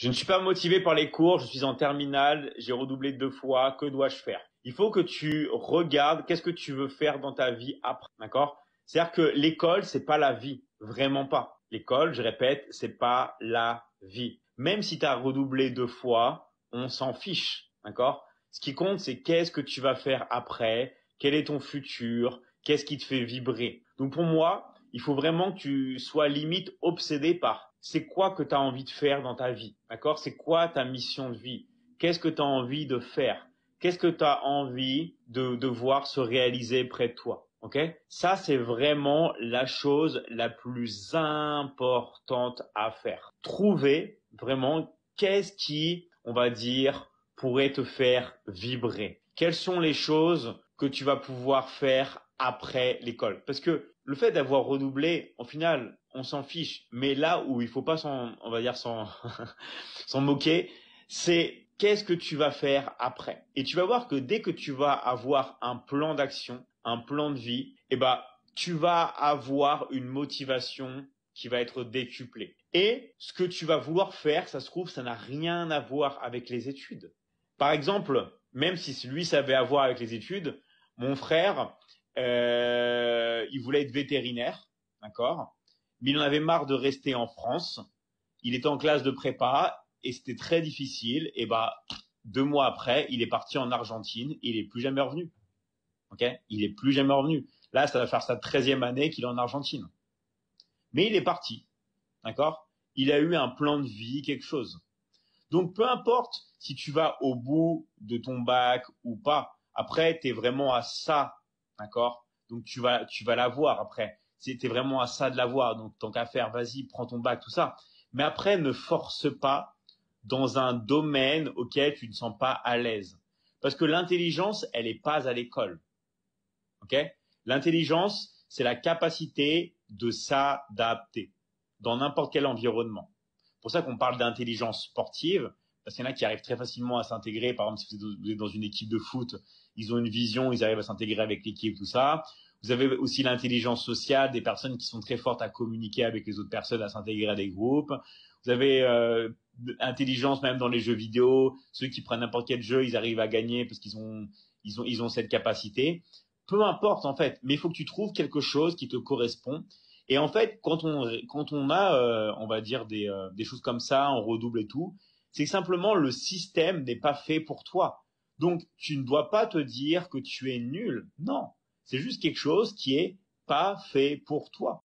Je ne suis pas motivé par les cours, je suis en terminale, j'ai redoublé 2 fois, que dois-je faire? Il faut que tu regardes qu'est-ce que tu veux faire dans ta vie après, d'accord? C'est-à-dire que l'école, c'est pas la vie, vraiment pas. L'école, je répète, c'est pas la vie. Même si tu as redoublé 2 fois, on s'en fiche, d'accord? Ce qui compte, c'est qu'est-ce que tu vas faire après, quel est ton futur, qu'est-ce qui te fait vibrer. Donc pour moi, il faut vraiment que tu sois limite obsédé par c'est quoi que tu as envie de faire dans ta vie, d'accord? C'est quoi ta mission de vie? Qu'est-ce que tu as envie de faire? Qu'est-ce que tu as envie de voir se réaliser près de toi? Ok? Ça, c'est vraiment la chose la plus importante à faire. Trouver vraiment qu'est-ce qui, on va dire, pourrait te faire vibrer. Quelles sont les choses que tu vas pouvoir faire après l'école? Parce que le fait d'avoir redoublé, au final, on s'en fiche. Mais là où il faut pas on va dire s'en moquer, c'est qu'est-ce que tu vas faire après. Et tu vas voir que dès que tu vas avoir un plan d'action, un plan de vie, tu vas avoir une motivation qui va être décuplée. Et ce que tu vas vouloir faire, ça se trouve, ça n'a rien à voir avec les études. Par exemple, même si lui, ça avait à voir avec les études, mon frère, il voulait être vétérinaire, d'accord? Mais il en avait marre de rester en France. Il était en classe de prépa et c'était très difficile. 2 mois après, il est parti en Argentine et il est plus jamais revenu. Ok? Il est plus jamais revenu. Là, ça va faire sa 13e année qu'il est en Argentine. Mais il est parti, d'accord? Il a eu un plan de vie, quelque chose. Donc, peu importe si tu vas au bout de ton bac ou pas. Après, tu es vraiment à ça, d'accord? Donc, tu vas l'avoir après. T'es vraiment à ça de l'avoir. Donc, tant qu'à faire, vas-y, prends ton bac, tout ça. Mais après, ne force pas dans un domaine auquel tu ne sens pas à l'aise. Parce que l'intelligence, elle n'est pas à l'école. Ok? L'intelligence, c'est la capacité de s'adapter dans n'importe quel environnement. C'est pour ça qu'on parle d'intelligence sportive, parce qu'il y en a qui arrivent très facilement à s'intégrer. Par exemple, si vous êtes dans une équipe de foot, ils ont une vision, ils arrivent à s'intégrer avec l'équipe, tout ça. Vous avez aussi l'intelligence sociale, des personnes qui sont très fortes à communiquer avec les autres personnes, à s'intégrer à des groupes. Vous avez intelligence même dans les jeux vidéo. Ceux qui prennent n'importe quel jeu, ils arrivent à gagner parce qu'ils ont cette capacité. Peu importe en fait, mais il faut que tu trouves quelque chose qui te correspond. Et en fait, quand on a, on va dire des choses comme ça, on redouble et tout, c'est que simplement le système n'est pas fait pour toi. Donc, tu ne dois pas te dire que tu es nul. Non, c'est juste quelque chose qui est pas fait pour toi.